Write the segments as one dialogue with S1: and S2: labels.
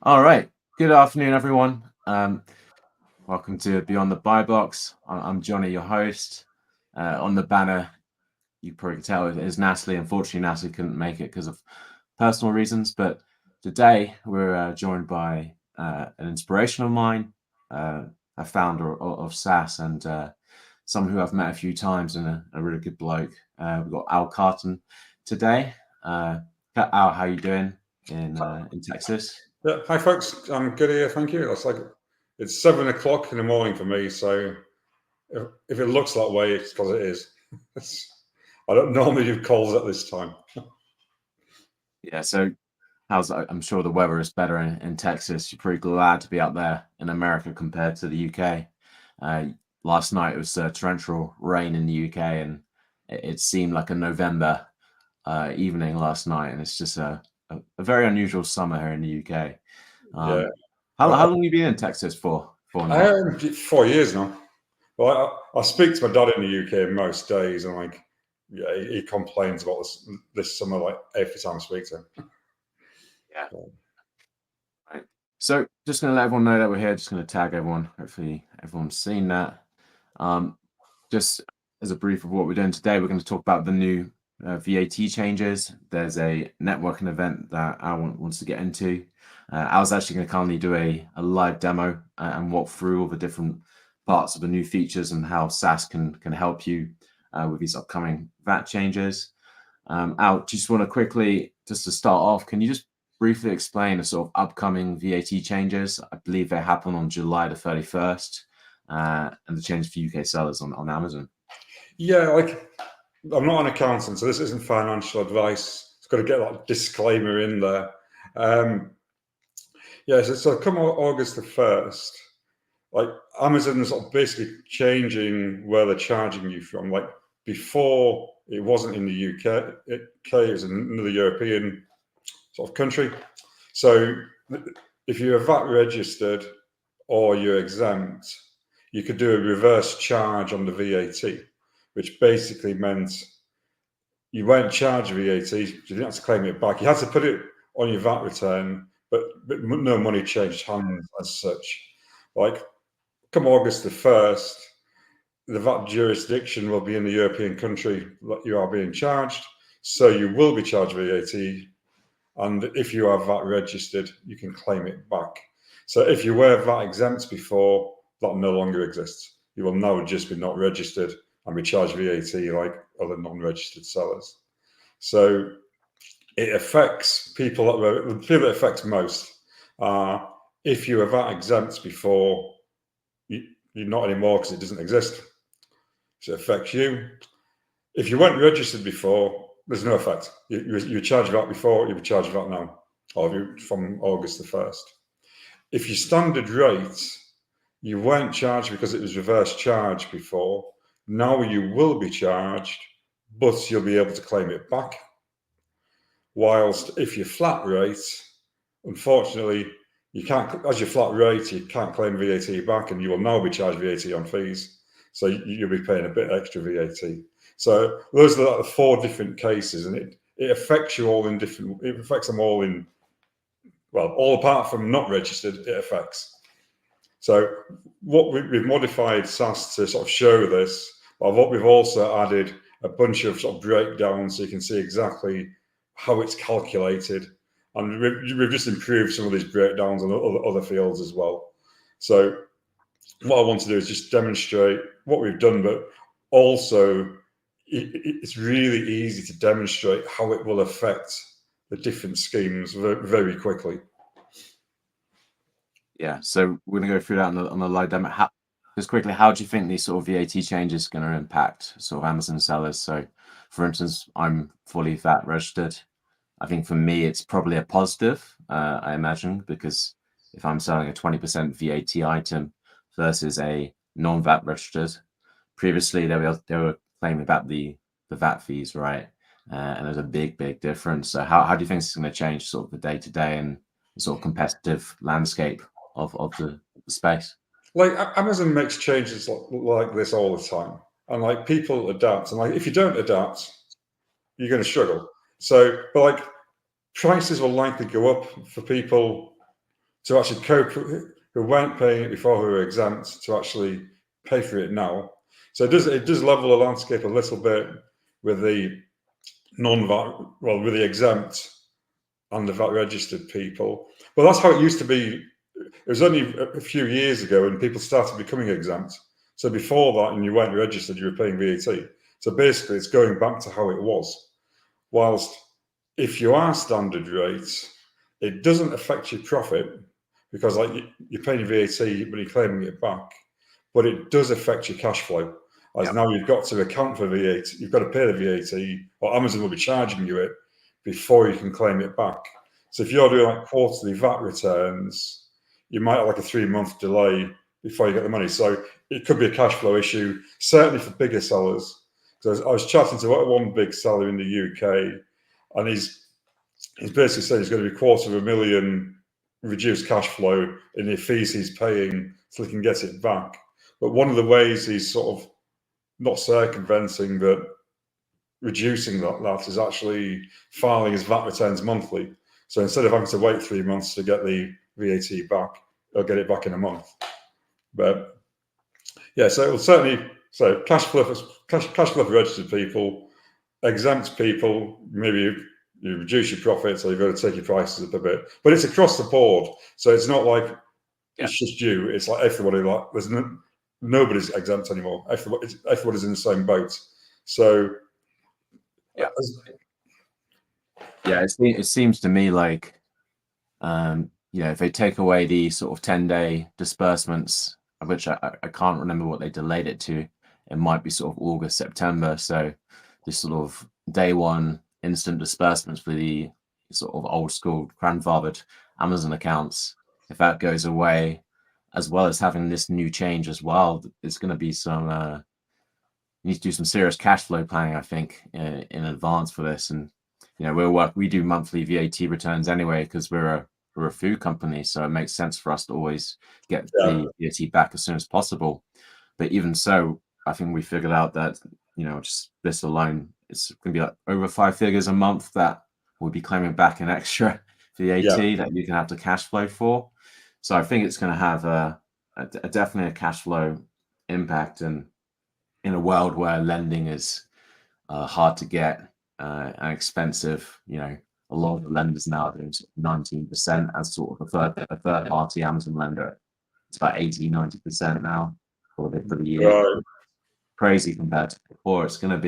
S1: All right. Good afternoon, everyone. Welcome to Beyond the Buy Box. I'm Jonny, your host. On the banner, you probably can tell it is Natalie. Unfortunately, Natalie couldn't make it because of personal reasons. But today we're joined by an inspiration of mine, a founder of SaaS, and someone who I've met a few times and a really good bloke. We've got Carlton today. Al, how you doing in Texas?
S2: Yeah, hi folks. I'm good here. Thank you. It's 7 o'clock in the morning for me, so if it looks that way, it's because it is. I don't normally do calls at this time.
S1: Yeah, so I'm sure the weather is better in Texas. You're pretty glad to be out there in America compared to the UK. Last night it was torrential rain in the UK, and it seemed like a November evening last night, and it's just a very unusual summer here in the UK.
S2: Yeah,
S1: How
S2: I,
S1: long have you been in Texas for
S2: I
S1: now?
S2: am 4 years now. Well, I speak to my dad in the UK most days, and yeah, he complains about this summer like every time I speak to him.
S1: Yeah. Right. So just going to let everyone know that we're here. Just going to tag everyone. Hopefully everyone's seen that. Just as a brief of what we're doing today, we're going to talk about the new VAT changes. There's a networking event that Al wants to get into. Al's actually going to kindly do a live demo and walk through all the different parts of the new features and how SaaS can help you with these upcoming VAT changes. Al, just want to quickly, just to start off, can you just briefly explain the sort of upcoming VAT changes? I believe they happen on July the 31st, and the change for UK sellers on Amazon.
S2: Yeah, I'm not an accountant, so this isn't financial advice. It's got to get that disclaimer in there. Yeah, so come August the 1st, like Amazon is basically changing where they're charging you from. Like before, it wasn't in the UK, it was in another European sort of country. So if you're VAT registered or you're exempt, you could do a reverse charge on the VAT, which basically meant you weren't charged VAT, you didn't have to claim it back. You had to put it on your VAT return, but no money changed hands as such. Like come August the 1st, the VAT jurisdiction will be in the European country that you are being charged. So you will be charged VAT. And if you are VAT registered, you can claim it back. So if you were VAT exempt before, that no longer exists. You will now just be not registered and be charged VAT like other non-registered sellers. So it affects people the people it affects most are if you were VAT exempt before, you're not anymore because it doesn't exist. So it affects you. If you weren't registered before, there's no effect. You charged VAT before, you'll be charged VAT now, or from August the 1st. If your standard rate, you weren't charged because it was reverse charge before, now you will be charged, but you'll be able to claim it back. Whilst if you're flat rate, unfortunately, you can't, as your flat rate, you can't claim VAT back, and you will now be charged VAT on fees. So you'll be paying a bit extra VAT. So those are the 4 different cases, and it affects you all in different. It affects them all in, well, all apart from not registered, it affects. So what we've modified SaaS to sort of show this, but what we've also added a bunch of sort of breakdowns so you can see exactly how it's calculated. And we've just improved some of these breakdowns on other fields as well. So what I want to do is just demonstrate what we've done, but also it's really easy to demonstrate how it will affect the different schemes very quickly.
S1: Yeah, so we're going to go through that on the live demo. Just quickly, how do you think these sort of VAT changes are going to impact sort of Amazon sellers? So, for instance, I'm fully VAT registered. I think for me, it's probably a positive, I imagine, because if I'm selling a 20% VAT item versus a non-VAT registered, previously they were claiming about the VAT fees, right? And there's a big difference. So how do you think it's going to change sort of the day-to-day and the sort of competitive landscape of the space?
S2: Like Amazon makes changes like this all the time, and like people adapt, and like if you don't adapt, you're going to struggle. So, but like prices will likely go up for people to actually cope, who weren't paying it before, who are exempt, to actually pay for it now. So it does level the landscape a little bit with the non-VAT, well, with the exempt and the VAT registered people. But that's how it used to be. It was only a few years ago when people started becoming exempt. So before that, and you weren't registered, you were paying VAT. So basically, it's going back to how it was. Whilst if you are standard rates, it doesn't affect your profit because like you're paying VAT, but you're claiming it back. But it does affect your cash flow. As now you've got to account for VAT, you've got to pay the VAT, or Amazon will be charging you it before you can claim it back. So if you're doing like quarterly VAT returns, you might have like a 3-month delay before you get the money. So it could be a cash flow issue, certainly for bigger sellers. So I was chatting to one big seller in the UK, and he's basically saying he's going to be $250,000 reduced cash flow in the fees he's paying so he can get it back. But one of the ways he's sort of not circumventing, but reducing that is actually filing his VAT returns monthly. So instead of having to wait 3 months to get the VAT back, he'll get it back in a month. But yeah, so it will certainly, so cash flow for registered people, exempt people, maybe you reduce your profits or you've got to take your prices up a bit. But it's across the board. So it's not like it's just you. It's like everybody, like there's nobody's exempt anymore. Everybody's in the same boat. So
S1: yeah, it seems to me like if they take away the sort of 10-day disbursements, of which I can't remember what they delayed it to, it might be sort of August, September. So this sort of day one instant disbursements for the sort of old school grandfathered Amazon accounts, if that goes away, as well as having this new change as well, it's going to be some you need to do some serious cash flow planning, I think, in advance for this. And we do monthly VAT returns anyway because we're a food company, so it makes sense for us to always get the VAT back as soon as possible. But even so, I think we figured out that just this alone, it's going to be like over 5 figures a month that we'll be claiming back an extra VAT that you can have to cash flow for. So I think it's going to have definitely a cash flow impact, and in a world where lending is hard to get and expensive, a lot of the lenders now are doing 19% as sort of a third party Amazon lender. It's about 80-90% now for the year.
S2: Right.
S1: Crazy compared to before. It's going to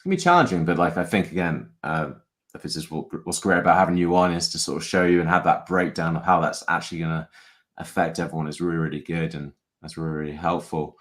S1: be challenging, but like I think again, if this is what's great about having you on is to sort of show you and have that breakdown of how that's actually going to affect everyone is really, really good, and that's really, really helpful.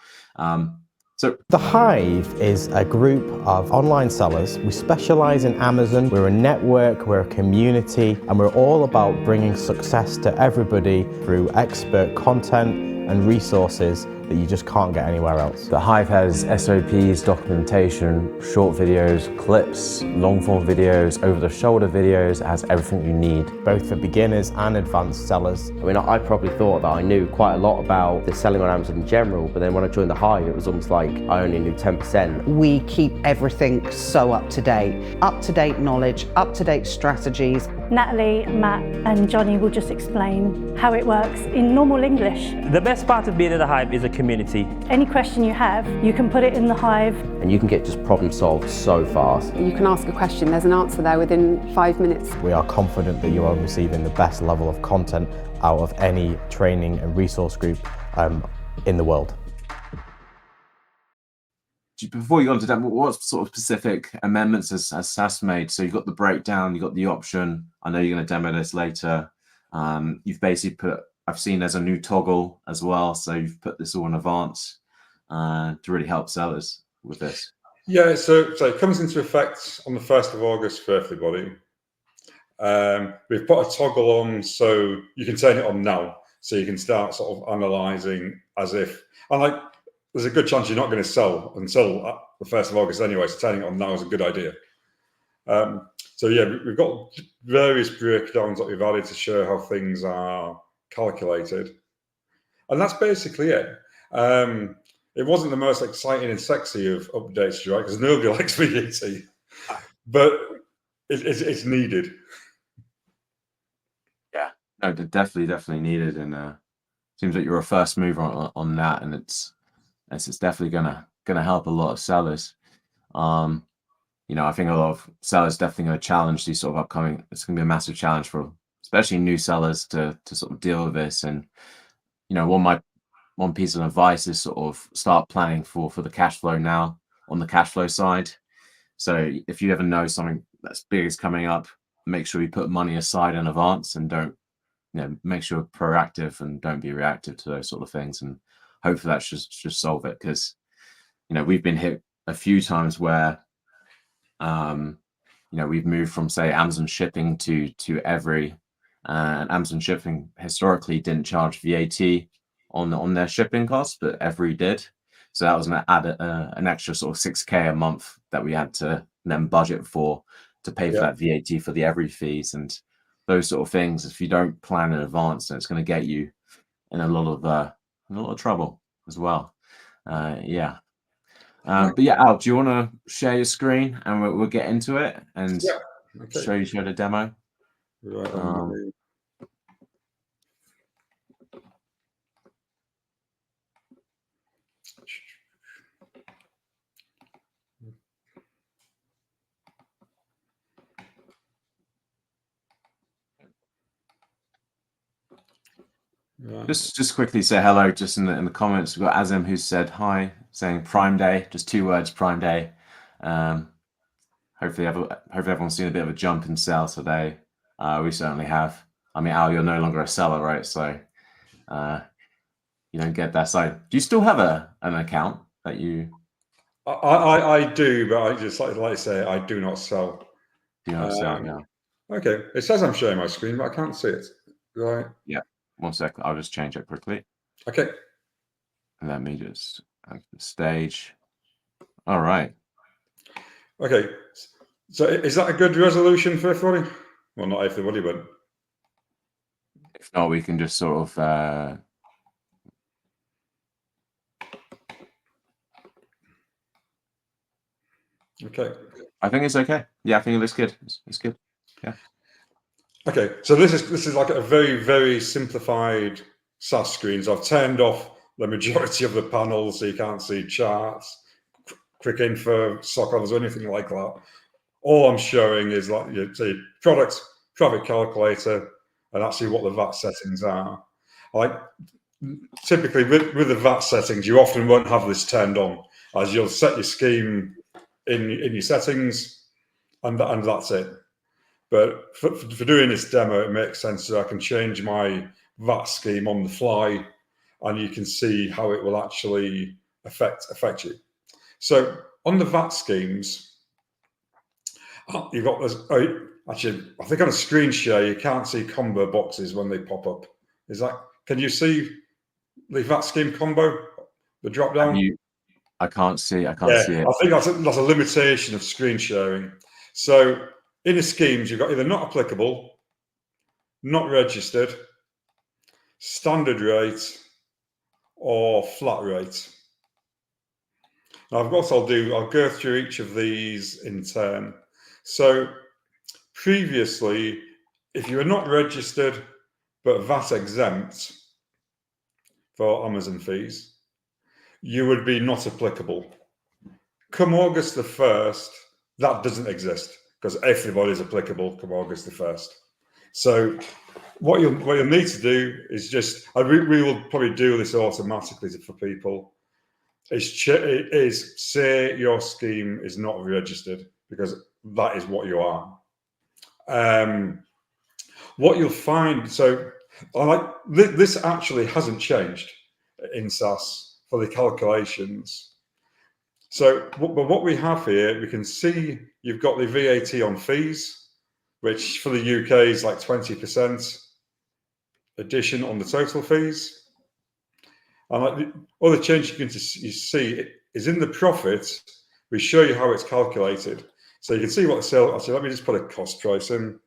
S1: So
S3: The Hive is a group of online sellers. We specialize in Amazon. We're a network, we're a community, and we're all about bringing success to everybody through expert content and resources that you just can't get anywhere else.
S1: The Hive has SOPs, documentation, short videos, clips, long form videos, over the shoulder videos. It has everything you need.
S3: Both for beginners and advanced sellers.
S4: I mean, I probably thought that I knew quite a lot about the selling on Amazon in general, but then when I joined the Hive, it was almost like I only knew 10%.
S5: We keep everything so up to date knowledge, up to date strategies.
S6: Natalie, Matt and Jonny will just explain how it works in normal English.
S7: The best part of being in the Hive is a community.
S6: Any question you have, you can put it in the Hive.
S4: And you can get just problem solved so fast.
S8: You can ask a question, there's an answer there within 5 minutes.
S3: We are confident that you are receiving the best level of content out of any training and resource group in the world.
S1: Before you go on to that, what sort of specific amendments has SAS made? So you've got the breakdown, you've got the option. I know you're going to demo this later. You've basically I've seen there's a new toggle as well. So you've put this all in advance to really help sellers with this.
S2: Yeah, so it comes into effect on the 1st of August for everybody. We've put a toggle on so you can turn it on now. So you can start sort of analysing as if, and like, there's a good chance you're not going to sell until the 1st of August anyway, so turning it on now is a good idea. So yeah, we've got various breakdowns that we've added to show how things are calculated. And that's basically it. It wasn't the most exciting and sexy of updates, right? Because nobody likes VAT, but it's needed.
S1: Yeah, No, definitely needed, and seems like you're a first mover on that, and it's definitely gonna help a lot of sellers. I think a lot of sellers definitely going to challenge these sort of upcoming. It's going to be a massive challenge for especially new sellers to sort of deal with this. And one piece of advice is sort of start planning for the cash flow now on the cash flow side. So if you ever know something that's big is coming up, make sure you put money aside in advance and don't, make sure you're proactive and don't be reactive to those sort of things. And hopefully that should solve it, because we've been hit a few times where we've moved from, say, Amazon shipping to Every, and Amazon shipping historically didn't charge VAT on their shipping costs, but Every did. So that was an extra sort of 6K a month that we had to then budget for to pay for that VAT for the Every fees and those sort of things. If you don't plan in advance, then it's going to get you in a lot of trouble as well. But yeah, Al, do you want to share your screen and we'll get into it and show the demo? Right. Just quickly say hello just in the comments. We've got Azim who said hi, saying Prime Day, just 2 words, Prime Day. Hopefully everyone's seen a bit of a jump in sales today. We certainly have. I mean, Al, you're no longer a seller, right? So you don't get that side. Do you still have an account that you?
S2: I do, but I just like I say, I do not sell.
S1: Do not sell, yeah.
S2: Okay, it says I'm sharing my screen, but I can't see it. Right.
S1: Yeah. 1 second. I'll just change it quickly.
S2: Okay.
S1: Let me just add the stage. All right.
S2: Okay. So is that a good resolution for everybody? Well, not everybody, but
S1: if not, we can just sort of.
S2: Okay.
S1: I think it's okay. Yeah, I think it looks good. It's good. Yeah.
S2: Okay, so this is like a very, very simplified SaaS screen. So I've turned off the majority of the panels, so you can't see charts, quick info, stock orders, or anything like that. All I'm showing is like say product profit calculator and actually what the VAT settings are. Like typically with the VAT settings, you often won't have this turned on, as you'll set your scheme in your settings, and that's it. But for doing this demo, it makes sense that I can change my VAT scheme on the fly, and you can see how it will actually affect you. So on the VAT schemes, you've got this. Actually, I think on a screen share you can't see combo boxes when they pop up. Can you see the VAT scheme combo? The drop down.
S1: I can't see. I see it.
S2: I think that's a limitation of screen sharing. So in the schemes, you've got either not applicable, not registered, standard rate, or flat rate. Now, I'll go through each of these in turn. So previously, if you were not registered but VAT exempt for Amazon fees, you would be not applicable. Come August the 1st, that doesn't exist, because everybody's applicable come August the 1st. So what you'll need to do is just, we will probably do this automatically for people, is say your scheme is not registered, because that is what you are. What you'll find, so this actually hasn't changed in SaaS for the calculations. So, but what we have here, we can see you've got the VAT on fees, which for the UK is like 20% addition on the total fees. And like the other change you see is in the profit, we show you how it's calculated. So you can see what the sale, actually, let me just put a cost price in.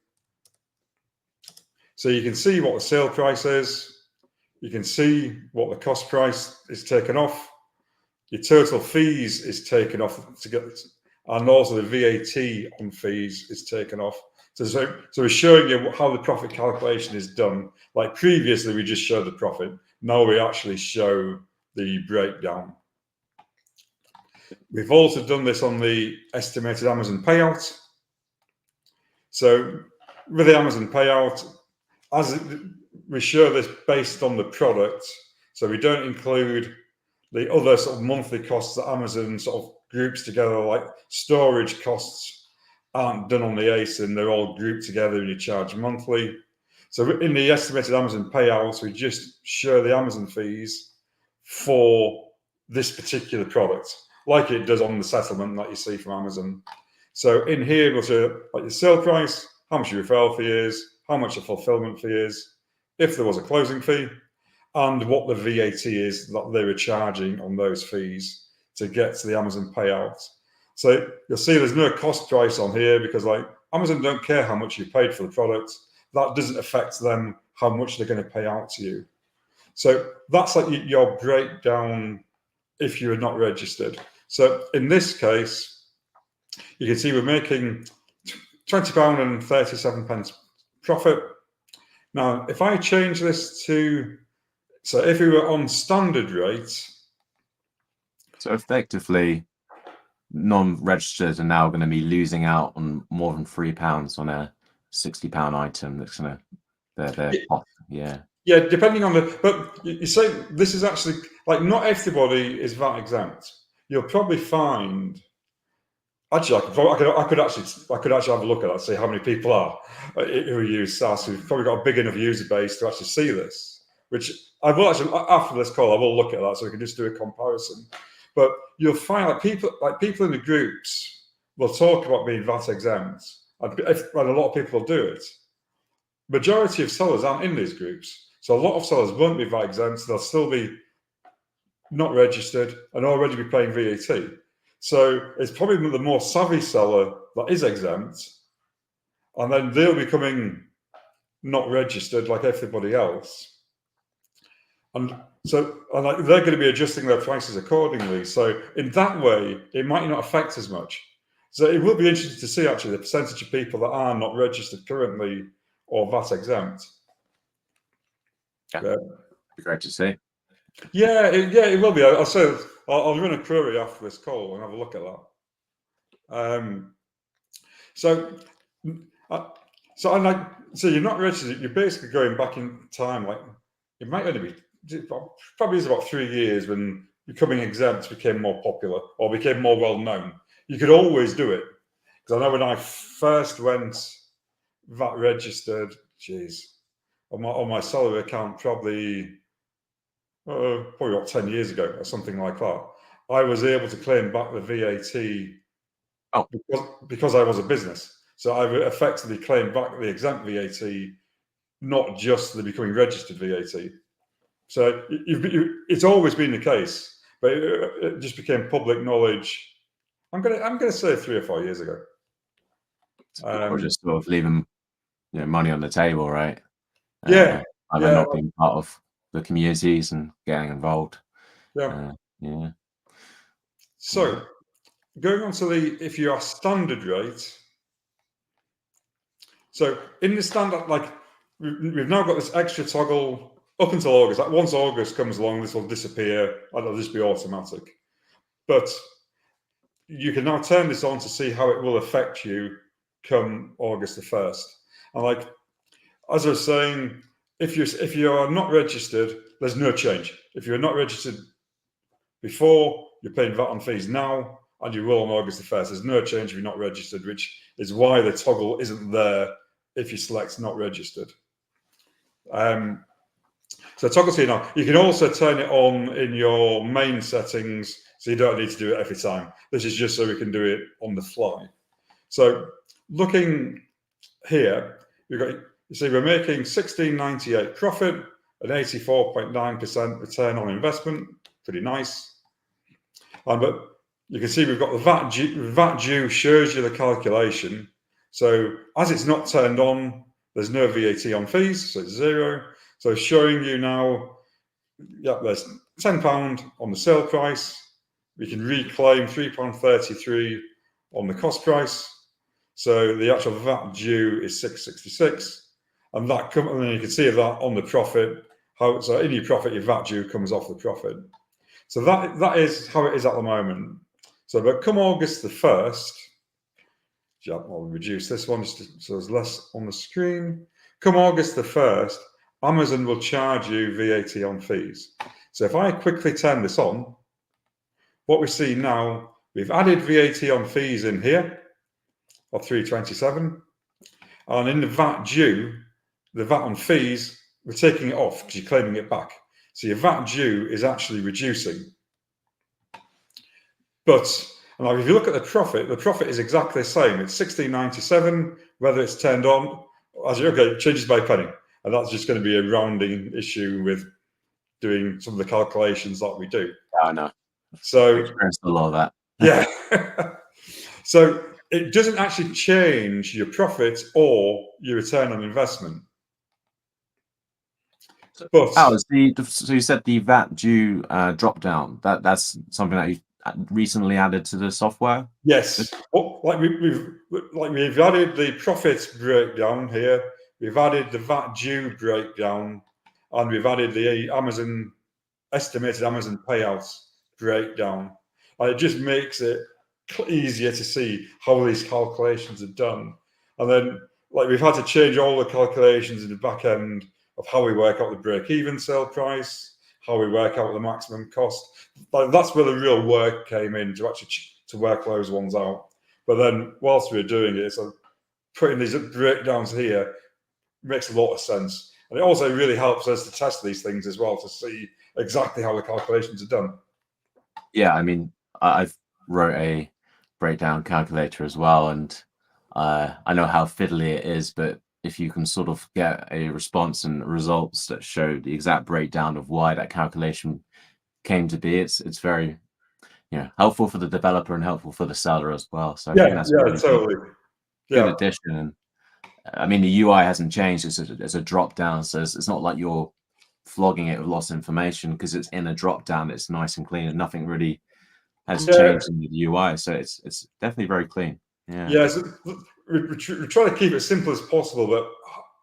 S2: So you can see what the sale price is. You can see what the cost price is taken off. Your total fees is taken off to get, and also the VAT on fees is taken off. So we're showing you how the profit calculation is done. Like previously, we just showed the profit. Now we actually show the breakdown. We've also done this on the estimated Amazon payout. So with the Amazon payout, we show this based on the product. So we don't include the other sort of monthly costs that Amazon sort of groups together, like storage costs aren't done on the ASIN, they're all grouped together and you charge monthly. So in the estimated Amazon payouts, we just show the Amazon fees for this particular product, like it does on the settlement that you see from Amazon. So in here, we'll show like the sale price, how much your referral fee is, how much the fulfillment fee is, if there was a closing fee, and what the VAT is that they were charging on those fees to get to the Amazon payout. So you'll see there's no cost price on here because like Amazon don't care how much you paid for the product. That doesn't affect them how much they're going to pay out to you. So that's like your breakdown if you're not registered. So in this case, you can see we're making £20.37 profit. Now, if I change this to, so if we were on standard rate.
S1: So effectively, non-registered are now going to be losing out on more than £3 on a £60 item that's going to, yeah.
S2: Yeah, depending on the, but you say this is actually, like not everybody is VAT exempt. You'll probably find, actually, I could actually have a look at that, see how many people are who use SaaS, who've probably got a big enough user base to actually see this, which I will actually, after this call, I will look at that so we can just do a comparison. But you'll find like people in the groups will talk about being VAT exempt, and a lot of people will do it. Majority of sellers aren't in these groups. So a lot of sellers won't be VAT exempt, so they'll still be not registered and already be paying VAT. So it's probably the more savvy seller that is exempt, and then they'll be becoming not registered like everybody else. And so like they're going to be adjusting their prices accordingly. So in that way, it might not affect as much. So it will be interesting to see actually the percentage of people that are not registered currently or VAT exempt.
S1: Yeah, it'd be great to see.
S2: Yeah, it will be. I'll run a query after this call and have a look at that. So you're not registered. You're basically going back in time. Like it might only be probably is about 3 years when becoming exempt became more popular or became more well known. You could always do it because I know when I first went VAT registered, on my salary account probably about 10 years ago or something like that, I was able to claim back the VAT because I was a business. So I effectively claimed back the exempt VAT, not just the becoming registered VAT. So it's always been the case, but it just became public knowledge. I'm gonna say 3 or 4 years ago.
S1: Or just sort of leaving, money on the table, right?
S2: Yeah,
S1: either not being part of the communities and getting involved.
S2: Yeah.
S1: Yeah.
S2: So going on to if you are standard rate. So in the standard, like we've now got this extra toggle up until August. Like once August comes along, this will disappear and it'll just be automatic. But you can now turn this on to see how it will affect you come August the 1st. And like, as I was saying, if you are not registered, there's no change. If you're not registered before, you're paying VAT on fees now, and you will on August the 1st. There's no change if you're not registered, which is why the toggle isn't there if you select not registered. So toggle's here now. You can also turn it on in your main settings, so you don't need to do it every time. This is just so we can do it on the fly. So looking here, you see we're making $16.98 profit, an 84.9% return on investment. Pretty nice. But you can see we've got the VAT due shows you the calculation. So as it's not turned on, there's no VAT on fees, so it's 0. So showing you now, there's £10 on the sale price. We can reclaim £3.33 on the cost price. So the actual VAT due is 666, and that and then you can see that on the profit. So in your profit, your VAT due comes off the profit. So that is how it is at the moment. So, but come August the 1st, I'll reduce this one so there's less on the screen. Come August the 1st, Amazon will charge you VAT on fees. So if I quickly turn this on, what we see now, we've added VAT on fees in here of 327, and in the VAT due, the VAT on fees, we're taking it off because you're claiming it back. So your VAT due is actually reducing. But now if you look at the profit is exactly the same. It's 1697, whether it's turned on, it changes by a penny. And that's just going to be a rounding issue with doing some of the calculations that we do.
S1: I know.
S2: So
S1: I experienced a lot of that.
S2: Yeah. So it doesn't actually change your profit or your return on investment. But
S1: so you said the VAT due drop down. That's something that you recently added to the software.
S2: Yes, like we've added the profits breakdown here. We've added the VAT due breakdown, and we've added the estimated Amazon payouts breakdown. And it just makes it easier to see how these calculations are done. And then, like, we've had to change all the calculations in the back end of how we work out the break-even sale price, how we work out the maximum cost. Like, that's where the real work came in to actually to work those ones out. But then, whilst we were doing it, so putting these breakdowns here makes a lot of sense. And it also really helps us to test these things as well to see exactly how the calculations are done.
S1: Yeah, I mean, I've wrote a breakdown calculator as well, and I know how fiddly it is, but if you can sort of get a response and results that show the exact breakdown of why that calculation came to be, it's very helpful for the developer and helpful for the seller as well. So I think that's a really
S2: totally
S1: good addition. And I mean, the UI hasn't changed. It's a drop down, so it's not like you're flogging it with lots of information because it's in a drop down. It's nice and clean, and nothing really has changed in the UI. So it's definitely very clean.
S2: Yeah. So we try to keep it simple as possible, but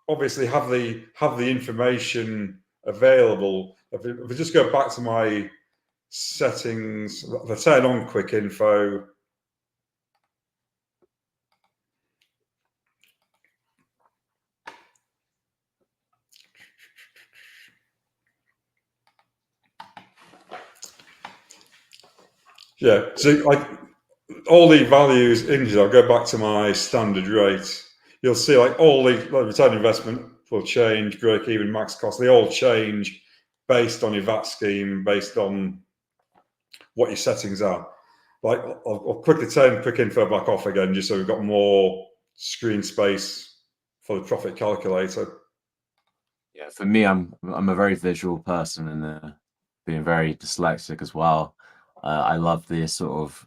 S2: obviously have the information available. If we just go back to my settings, if I turn on quick info, so like all the values in here, I'll go back to my standard rate. You'll see like all the return on investment will change, break even, max cost. They all change based on your VAT scheme, based on what your settings are. Like I'll quickly turn quick info back off again, just so we've got more screen space for the profit calculator.
S1: Yeah, for me, I'm a very visual person, and being very dyslexic as well. I love the sort of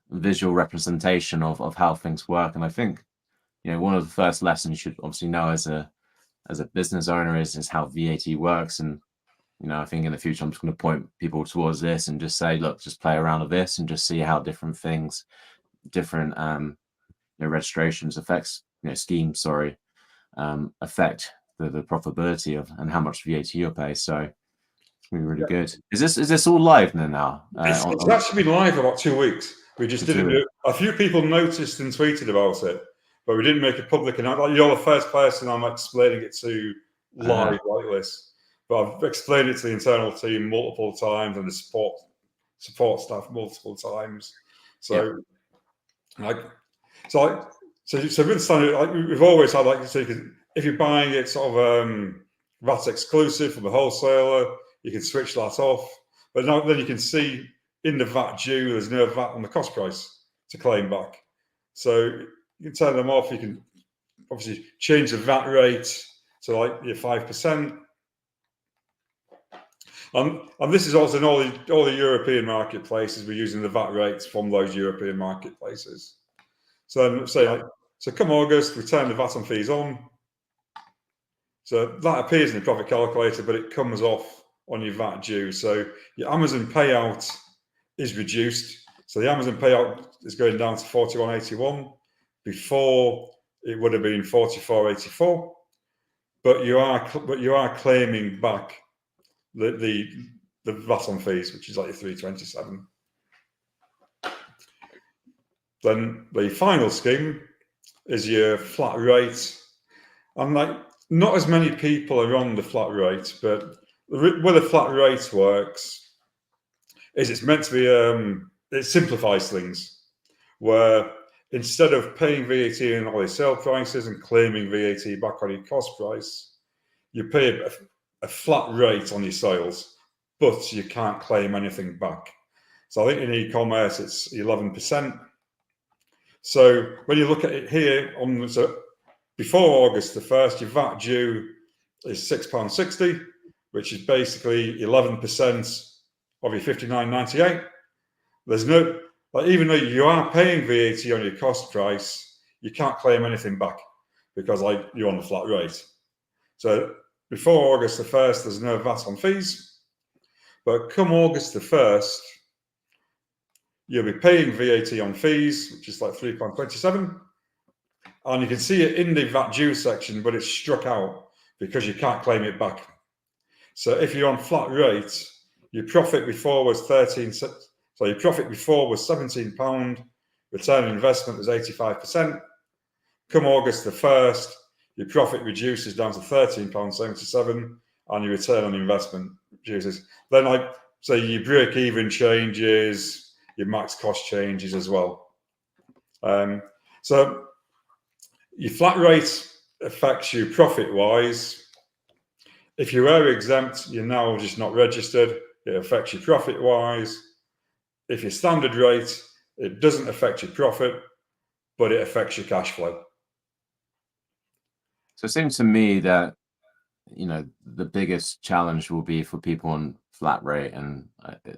S1: visual representation of how things work, and I think one of the first lessons you should obviously know as a business owner is how VAT works. And I think in the future I'm just going to point people towards this and just say, look, just play around with this and just see how different things, different registrations affect the profitability of and how much VAT you'll pay. So it's going to be really good. Is this all live now?
S2: It's actually been live for about 2 weeks. We just didn't do it. A few people noticed and tweeted about it, but we didn't make it public. And you're the first person I'm explaining it to live like this. But I've explained it to the internal team multiple times and the support staff multiple times. So, with the standard, we've always had if you're buying it sort of VAT exclusive from the wholesaler, you can switch that off. But now then you can see in the VAT due, there's no VAT on the cost price to claim back. So you can turn them off. You can obviously change the VAT rate to like your 5%. And this is also in all the European marketplaces. We're using the VAT rates from those European marketplaces. So come August, we turn the VAT on fees on. So that appears in the profit calculator, but it comes off on your VAT due. So your Amazon payout is reduced. So the Amazon payout is going down to 41.81. Before it would have been 44.84, but you are claiming back the VAT on fees, which is like 327. Then the final scheme is your flat rate. And like, not as many people are on the flat rate, but where the flat rate works is it's meant to be, it simplifies things, where instead of paying VAT on all your sale prices and claiming VAT back on your cost price, you pay a flat rate on your sales, but you can't claim anything back. So I think in e-commerce, it's 11%. So when you look at it here, so before August the 1st, your VAT due is £6.60, which is basically 11% of your £59.98. There's no, like, even though you are paying VAT on your cost price, you can't claim anything back because like you're on the flat rate. So before August the 1st, there's no VAT on fees, but come August the 1st, you'll be paying VAT on fees, which is like 3.27. And you can see it in the VAT due section, but it's struck out because you can't claim it back. So if you're on flat rate, your profit before was your profit before was £17, return on investment was 85%. Come August the 1st, your profit reduces down to £13.77 and your return on investment reduces. Then like, say your break even changes, your max cost changes as well. So your flat rate affects you profit-wise. If you were exempt, you're now just not registered. It affects you profit-wise. If you're standard rate, it doesn't affect your profit, but it affects your cash flow.
S1: So it seems to me that, you know, the biggest challenge will be for people on flat rate, and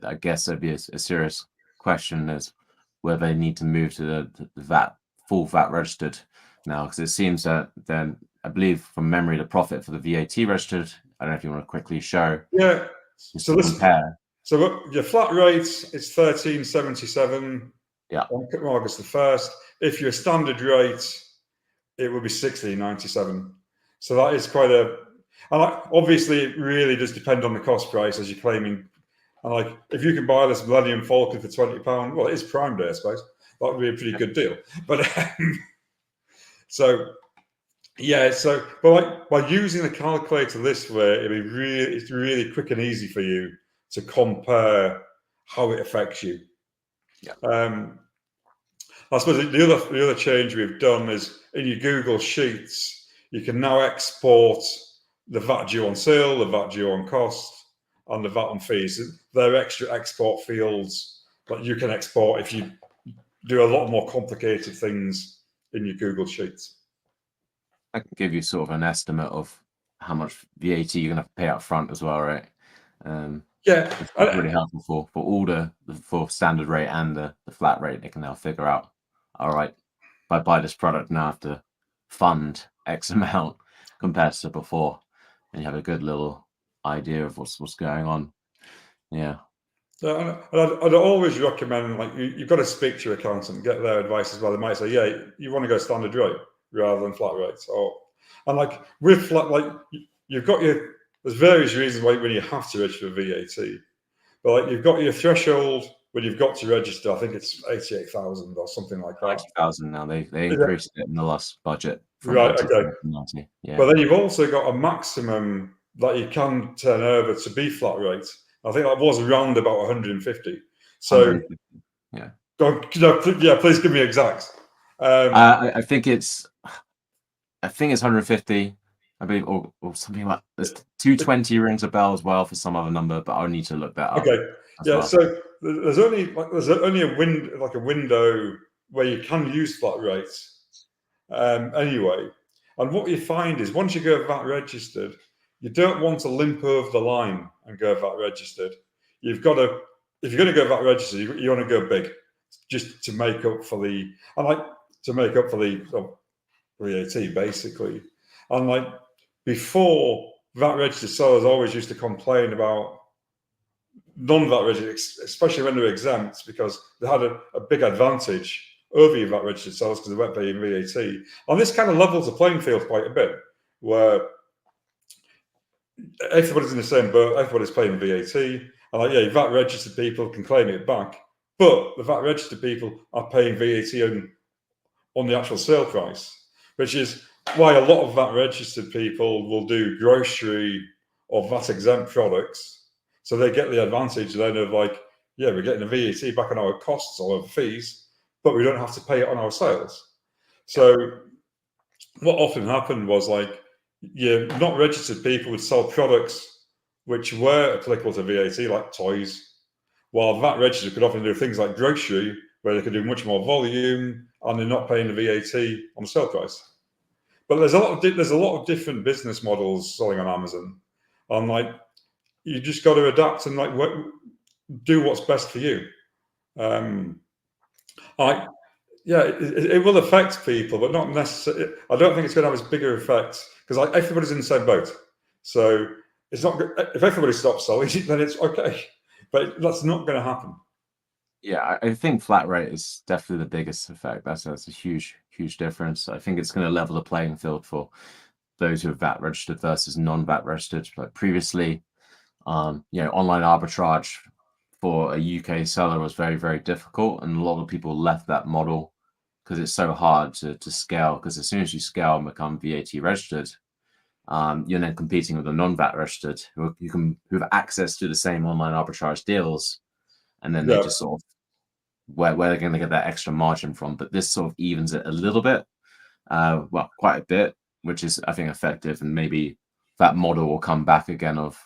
S1: I guess there'd be a serious question is whether they need to move to the VAT, full VAT registered now, because it seems that then, I believe from memory, the profit for the VAT registered, I don't know if you want to quickly show.
S2: Yeah.
S1: So compare.
S2: So look, your flat rate is 13.77 on August the 1st. If you're standard rate, it would be 16.97. So that is quite a, and obviously it really does depend on the cost price as you're claiming. And like, if you can buy this Millennium Falcon for £20, well, it is Prime Day, I suppose. That would be a pretty good deal. But so yeah, so but like by using the calculator this way, it's really quick and easy for you to compare how it affects you.
S1: Yeah.
S2: I suppose the other change we've done is in your Google Sheets, you can now export the VAT due on sale, the VAT due on cost, and the VAT on fees. They're extra export fields that you can export if you do a lot more complicated things in your Google Sheets.
S1: I can give you sort of an estimate of how much VAT you're going to pay up front as well, right?
S2: Yeah,
S1: it's really helpful for all for standard rate and the flat rate. They can now figure out, all right, if I buy this product now, I have to fund X amount compared to before, and you have a good little idea of what's going on. Yeah.
S2: I'd always recommend, like, you've got to speak to your accountant, get their advice as well. They might say, yeah, you want to go standard rate rather than flat rates, and like with flat, like you've got there's various reasons why when you have to register for VAT, but like you've got your threshold when you've got to register. I think it's 88,000 or something like that.
S1: 90,000 now. They increased it in the last budget.
S2: Right. Okay.
S1: 90. Yeah.
S2: But then you've also got a maximum that you can turn over to be flat rate. I think that was around about 150. So
S1: 150. Yeah.
S2: Please give me exact.
S1: I think it's 150. I believe, or something like this. 220 rings a bell as well for some other number, but I'll need to look that up.
S2: Okay. Yeah.
S1: Well.
S2: So there's only a window where you can use flat rates. Anyway, and what you find is once you go VAT registered, you don't want to limp over the line and go VAT registered. You've got to, if you're going to go VAT registered, you want to go big, just to make up for the VAT basically. And like before, VAT registered sellers always used to complain about non-VAT registered, especially when they were exempt, because they had a big advantage over your VAT registered sellers because they weren't paying VAT. And this kind of levels the playing field quite a bit, where everybody's in the same boat, everybody's paying VAT, and like, yeah, VAT registered people can claim it back, but the VAT registered people are paying VAT on the actual sale price, which is why a lot of VAT registered people will do grocery or VAT exempt products. So they get the advantage then of like, yeah, we're getting the VAT back on our costs or our fees, but we don't have to pay it on our sales. So what often happened was like, yeah, not registered people would sell products which were applicable to VAT, like toys, while VAT registered could often do things like grocery, where they could do much more volume and they're not paying the VAT on the sale price. But there's a lot of different business models selling on Amazon, and like you just got to adapt and like do what's best for you. It will affect people, but not necessarily. I don't think it's going to have as bigger effect because like everybody's in the same boat. So it's not. If everybody stops selling, then it's okay. But that's not going to happen.
S1: Yeah, I think flat rate is definitely the biggest effect. That's a huge difference. I think it's going to level the playing field for those who are VAT registered versus non-VAT registered. Like previously, online arbitrage for a UK seller was very, very difficult, and a lot of people left that model because it's so hard to scale. Because as soon as you scale and become VAT registered, you're then competing with the non-VAT registered who have access to the same online arbitrage deals, and then they just sort of where they're going to get that extra margin from. But this sort of evens it a little bit, quite a bit, which is I think effective, and maybe that model will come back again of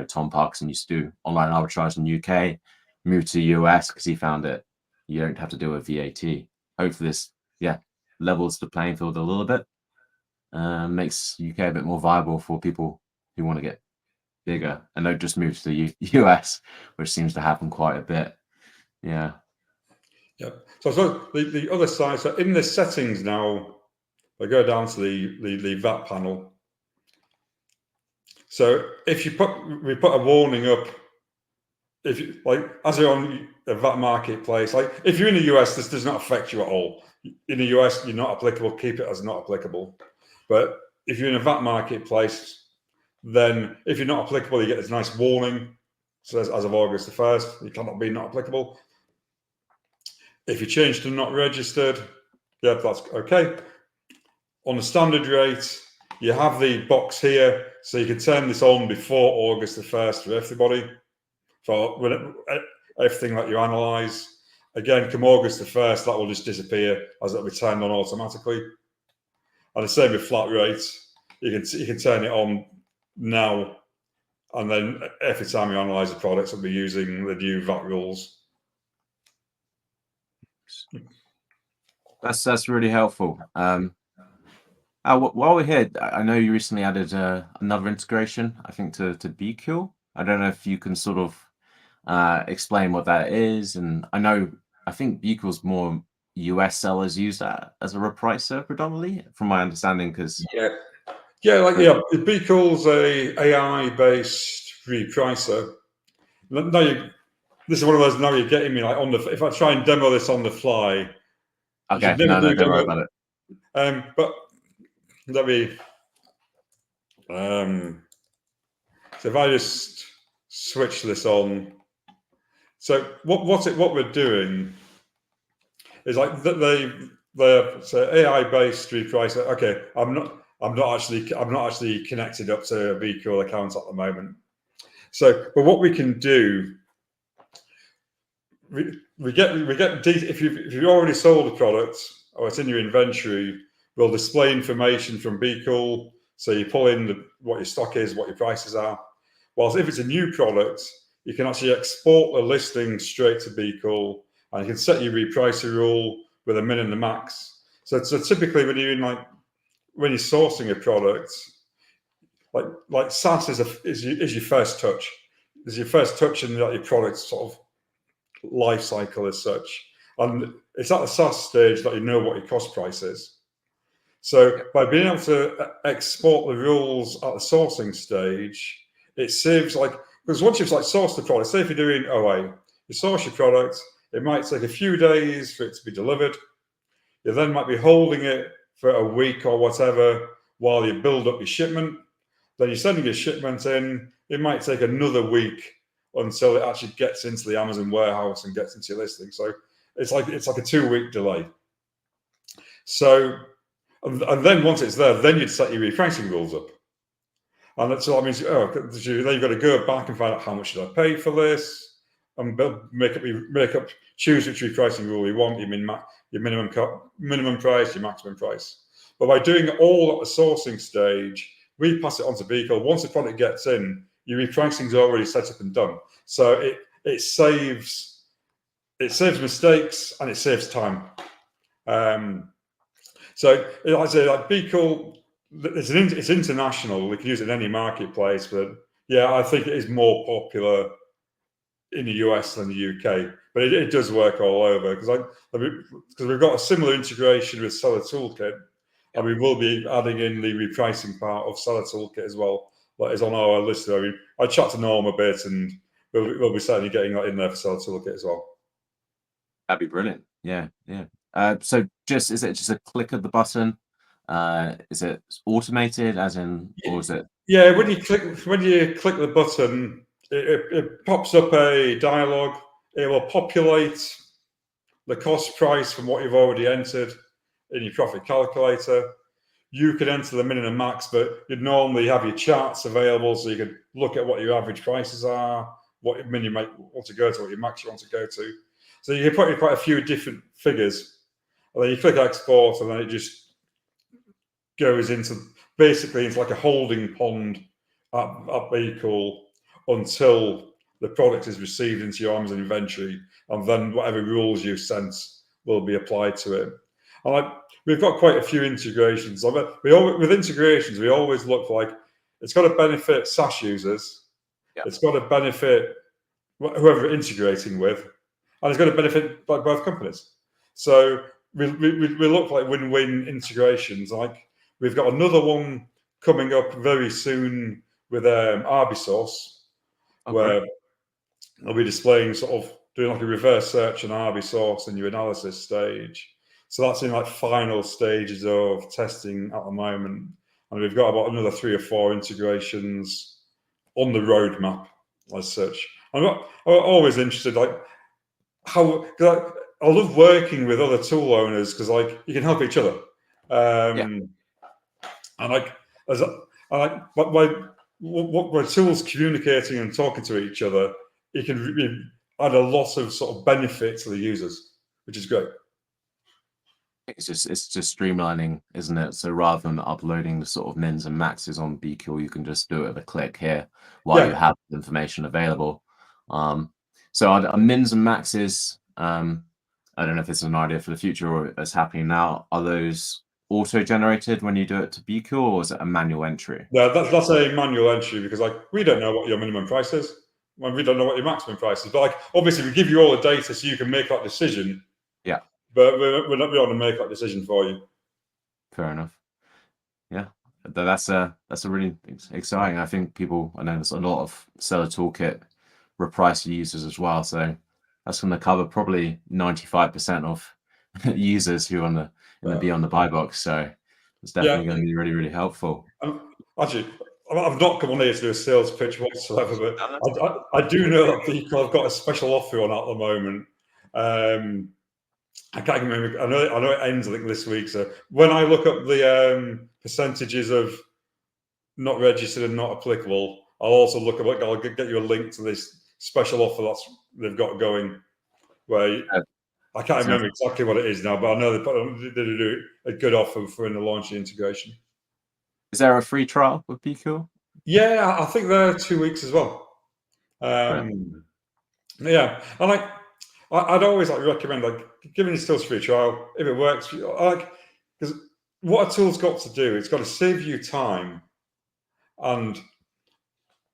S1: Tom Parkinson used to do online arbitrage in the UK, moved to the US because he found it you don't have to do a VAT. Hopefully this levels the playing field a little bit, makes UK a bit more viable for people who want to get bigger and don't just move to the US, which seems to happen quite a bit. Yeah.
S2: So the other side, so in the settings now, I go down to the VAT panel. So if we put a warning up, if you like, as you're on a VAT marketplace, like if you're in the US, this does not affect you at all. In the US, you're not applicable, keep it as not applicable. But if you're in a VAT marketplace, then if you're not applicable, you get this nice warning. So as of August the 1st, you cannot be not applicable. If you change to not registered, that's okay. On the standard rate, you have the box here, so you can turn this on before August the 1st for everybody, for everything that you analyse. Again, come August the 1st, that will just disappear as it'll be turned on automatically. And the same with flat rates. You can turn it on now, and then every time you analyse the products, it'll be using the new VAT rules.
S1: That's really helpful. While we're here, I know you recently added another integration, I think, to BQool. I don't know if you can sort of explain what that is. And I think BQool's more US sellers use that as a repricer predominantly, from my understanding. Because
S2: BQool's a AI-based repricer. Now this is one of those. Now you're getting me like if I try and demo this on the fly.
S1: Okay, don't worry about it.
S2: But let me. So if I just switch this on, so what we're doing is like the AI-based repricer. Okay, I'm not actually connected up to a BQool account at the moment. So, but what we can do. We get if you've already sold a product or it's in your inventory, we'll display information from BQool. So you pull in what your stock is, what your prices are. Whilst if it's a new product, you can actually export the listing straight to BQool, and you can set your repricer rule with a min and a max. So typically when you're sourcing a product, like SaaS is your first touch. It's your first touch in your product sort of life cycle as such, and it's at the SaaS stage that you know what your cost price is. So by being able to export the rules at the sourcing stage, it saves because once you've sourced the product, say if you're doing OA, you source your product, It might take a few days for it to be delivered. You then might be holding it for a week or whatever while you build up your shipment. Then you're sending your shipment in. It might take another week until it actually gets into the Amazon warehouse and gets into your listing. So it's like a 2-week delay. So, and then once it's there, then you'd set your repricing rules up. And so that means, then you've got to go back and find out how much should I pay for this, and choose which repricing rule you want. You mean your minimum price, your maximum price. But by doing it all at the sourcing stage, we pass it on to BQool. Once the product gets in, your repricing is already set up and done. So it saves mistakes and it saves time. So like I say, like BQool, it's international. We can use it in any marketplace, but yeah, I think it is more popular in the US than the UK. But it does work all over because we've got a similar integration with Seller Toolkit, and we will be adding in the repricing part of Seller Toolkit as well. That is on our list. I chat to Norm a bit, and we'll be certainly getting that in there for Seller Toolkit as well.
S1: That'd be brilliant. Yeah. So is it just a click of the button? Is it automated, as in, or is it?
S2: Yeah, when you click the button, it pops up a dialog. It will populate the cost price from what you've already entered in your profit calculator. You can enter the min and max, but you'd normally have your charts available so you can look at what your average prices are, what min you might want to go to, what your max you want to go to. So you can put in quite a few different figures. And then you click export, and then it just goes into like a holding pond at BQool until the product is received into your Amazon inventory, and then whatever rules you've sent will be applied to it. And we've got quite a few integrations. With integrations, we always look like it's got to benefit SaaS users, it's got to benefit whoever we're integrating with, and it's got to benefit both companies. So we look like win-win integrations. Like we've got another one coming up very soon with Arbisource, where I'll be displaying doing like a reverse search on Arbisource in your analysis stage. So that's in like final stages of testing at the moment, and we've got about another 3 or 4 integrations on the roadmap as such. I'm always interested, like how I love working with other tool owners because you can help each other, and when tools communicating and talking to each other, it can add a lot of benefit to the users, which is great.
S1: It's just streamlining, isn't it? So rather than uploading the mins and maxes on BQool, you can just do it with a click here while you have the information available. So are mins and maxes, I don't know if it's an idea for the future or it's happening now, are those auto-generated when you do it to BQool, or is it a manual entry?
S2: Yeah, that's a manual entry because we don't know what your minimum price is. We don't know what your maximum price is. But obviously we give you all the data so you can make that decision.
S1: Yeah.
S2: But we're not able to make that decision for you.
S1: Fair enough. Yeah, that's a really exciting. I think I know there's a lot of Seller Toolkit Repricer users as well. So that's going to cover probably 95% of users who are in the Beyond the Buy box. So it's definitely going to be really, really helpful.
S2: Actually, I've not come on here to do a sales pitch whatsoever, but I do know that people have got a special offer on at the moment. I can't remember. I know it ends, I think, this week. So when I look up the percentages of not registered and not applicable, I'll also look at I'll get you a link to this special offer they've got going. Where I can't remember exactly what it is now, but I know they do a good offer for in the launch of the integration.
S1: Is there a free trial with BQool?
S2: Yeah, I think they're 2 weeks as well. Yeah, and I'd always recommend giving these tools a free trial if it works. Because what a tool's got to do, it's got to save you time and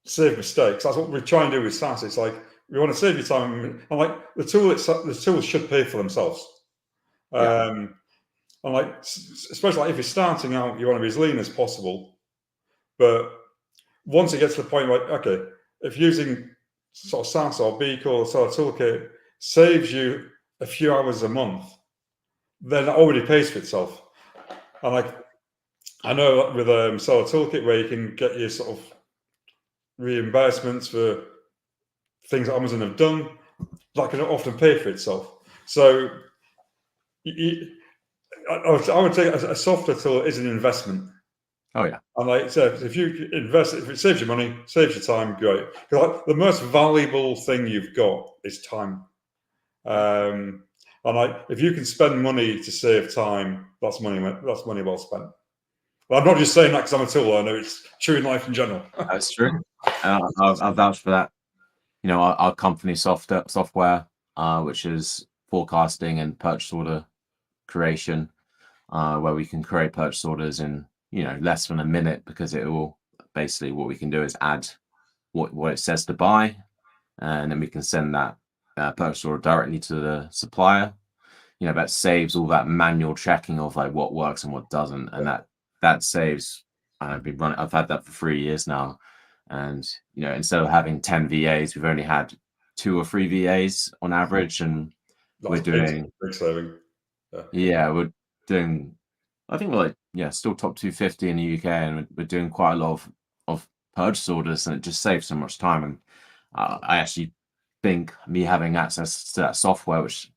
S2: save mistakes. That's what we try and do with SaaS. It's we want to save you time, and the tools should pay for themselves. And especially if you're starting out, you want to be as lean as possible. But once it gets to the point if you're using SaaS or BQool or Seller Toolkit, saves you a few hours a month, then that already pays for itself. And like, I know with Seller Toolkit, where you can get your sort of reimbursements for things that Amazon have done, that can often pay for itself. So I would say a software tool is an investment.
S1: Oh yeah.
S2: And like so if you invest, if it saves you money, saves you time, great. Like, the most valuable thing you've got is time. And like, if you can spend money to save time, that's money well spent. Well, I'm not just saying that because I'm a tool owner, it's true in life in general.
S1: That's true. I'll vouch for that. You know, our company software, which is forecasting and purchase order creation, where we can create purchase orders in, you know, less than a minute, because it will basically, what we can do is add what it says to buy, and then we can send that purchase order directly to the supplier. You know, that saves all that manual checking of like what works and what doesn't, and that saves. I've had that for 3 years now, and you know, instead of having 10 VAs, we've only had 2 or 3 VAs on average, and we're doing
S2: big saving.
S1: Yeah, we're doing. I think we're like still top 250 in the UK, and we're doing quite a lot of purchase orders, and it just saves so much time. And I actually think me having access to that software, which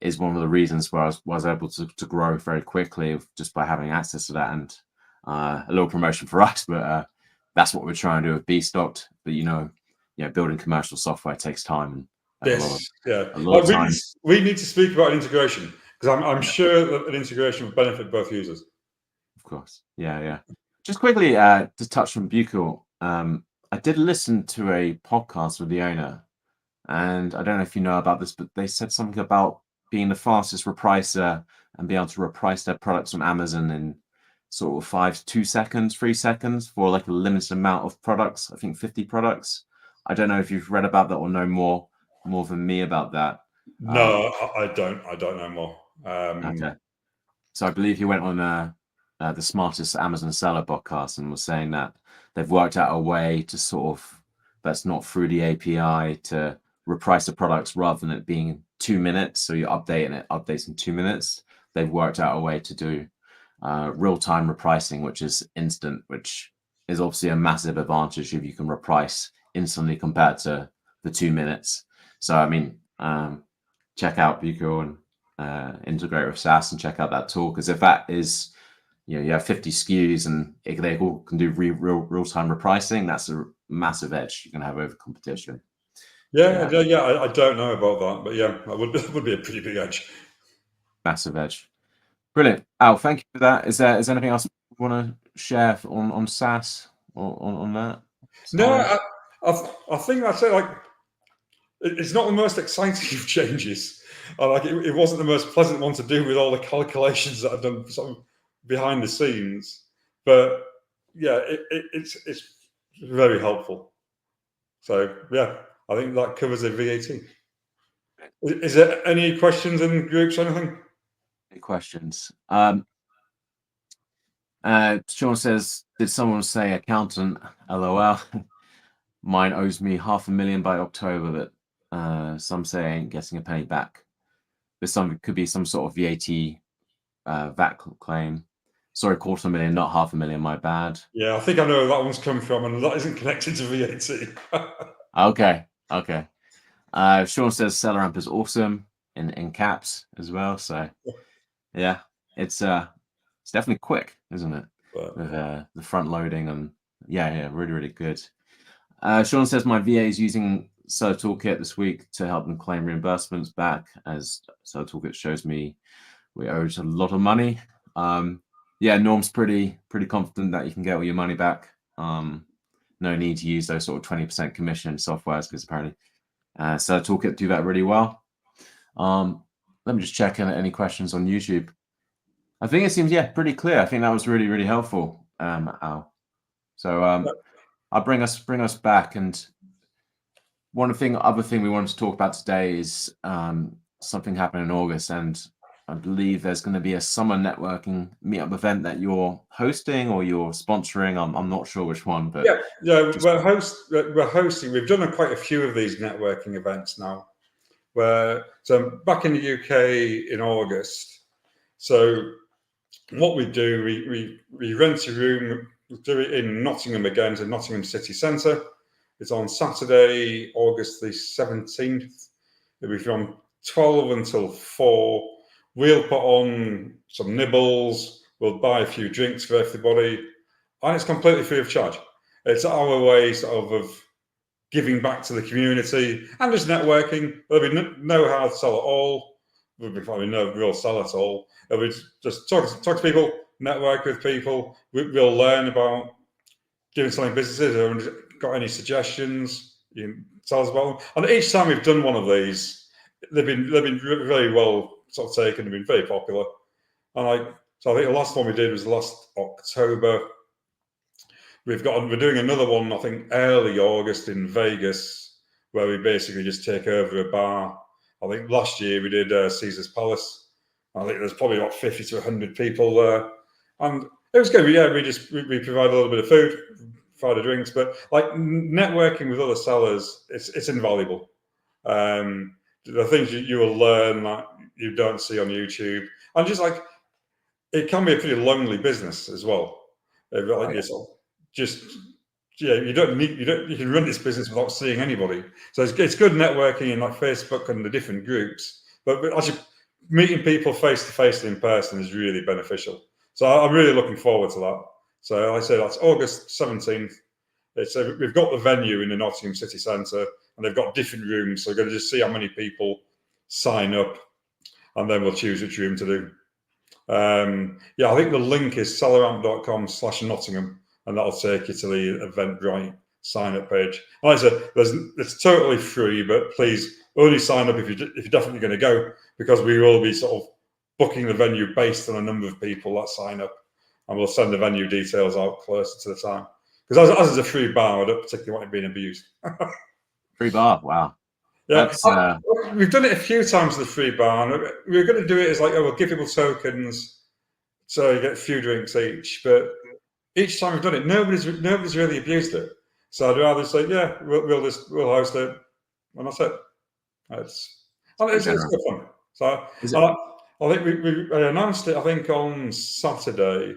S1: is one of the reasons where I was able to grow very quickly, just by having access to that. And a little promotion for us, but that's what we're trying to do with Bstocked. But you know, building commercial software takes time. And a lot of time.
S2: We need to speak about integration, because I'm sure that an integration would benefit both users.
S1: Of course, yeah. Just quickly, to touch on BQool, I did listen to a podcast with the owner, and I don't know if you know about this, but they said something about being the fastest repricer and being able to reprice their products on Amazon in sort of 2 seconds, 3 seconds for like a limited amount of products. I think 50 products. I don't know if you've read about that or know more than me about that.
S2: No, I don't know more.
S1: Okay. So I believe he went on the Smartest Amazon Seller podcast and was saying that they've worked out a way to sort of, that's not through the API, to reprice the products rather than it being 2 minutes. So you update and it updates in 2 minutes. They've worked out a way to do real-time repricing, which is instant, which is obviously a massive advantage if you can reprice instantly compared to the 2 minutes. So I mean, check out BQool and integrate with SaaS and check out that tool, because if that is, you have 50 SKUs and they all can do real-time repricing, that's a massive edge you can have over competition.
S2: Yeah. I don't know about that, but yeah, that would be a pretty big edge.
S1: Massive edge. Brilliant. Al, thank you for that. Is there anything else you want to share on SaaS or on that?
S2: No, I think that's it. Like, it's not the most exciting of changes. Like, it wasn't the most pleasant one to do with all the calculations that I've done sort of behind the scenes. But yeah, it's very helpful. So yeah, I think that covers the VAT. Is there any questions in groups or anything?
S1: Any questions? Sean says, did someone say accountant? LOL. Mine owes me $500,000 by October, but some say I ain't getting a penny back. There's could be some sort of VAT claim. Sorry, $250,000, not $500,000. My bad.
S2: Yeah, I think I know where that one's come from, and that isn't connected to VAT.
S1: Okay. Sean says Seller Amp is awesome in caps as well. So yeah, it's definitely quick, isn't it? With the front loading and yeah, really good. Sean says my VA is using Seller Toolkit this week to help them claim reimbursements back, as Seller Toolkit shows me we owe a lot of money. Yeah, Norm's pretty confident that you can get all your money back. No need to use those sort of 20% commission softwares, because apparently Seller Toolkit do that really well. Let me just check any questions on YouTube. I think it seems pretty clear. I think that was really helpful, Al. So I'll bring us back, and other thing we wanted to talk about today is something happened in August, and I believe there's going to be a summer networking meetup event that you're hosting or you're sponsoring. I'm not sure which one, but
S2: we're hosting. We've done quite a few of these networking events now, So back in the UK in August. So what we do, we rent a room, we do it in Nottingham again, to Nottingham City Centre. It's on Saturday, August the 17th. It'll be from 12 until 4. We'll put on some nibbles, we'll buy a few drinks for everybody, and it's completely free of charge. It's our way of giving back to the community and just networking. There'll be no hard sell at all. There'll be probably no real sell at all. It'll be just talk to people, network with people. We'll learn about doing something businesses. Or got any suggestions? You can tell us about them. And each time we've done one of these, they've been very well sort of taken. They've been very popular. And so I think the last one we did was last October. We're doing another one, I think, early August in Vegas, where we basically just take over a bar. I think last year we did Caesar's Palace. I think there's probably about 50 to 100 people there, and it was good. We provide a little bit of food, provide drinks, but like networking with other sellers, it's invaluable. The things you will learn that you don't see on YouTube, and just like it can be a pretty lonely business as well. You can run this business without seeing anybody. So it's good networking in like Facebook and the different groups, but actually meeting people face to face and in person is really beneficial. So I'm really looking forward to that. So I say that's August 17th. We've got the venue in the Nottingham City Centre, and they've got different rooms. So we're going to just see how many people sign up, and then we'll choose which room to do. I think the link is selleramp.com/Nottingham, and that'll take you to the Eventbrite sign-up page. Like I said, it's totally free, but please only sign up if you're definitely going to go, because we will be sort of booking the venue based on a number of people that sign up, and we'll send the venue details out closer to the time. Because as it's a free bar, I don't particularly want it being abused.
S1: Free bar, wow.
S2: Yeah, we've done it a few times with the free bar, and we're going to do it as like, we'll give people tokens, so you get a few drinks each. But each time we've done it, nobody's really abused it. So I'd rather say, yeah, we'll host it, and that's it. It's good fun. So I think we announced it, I think, on Saturday,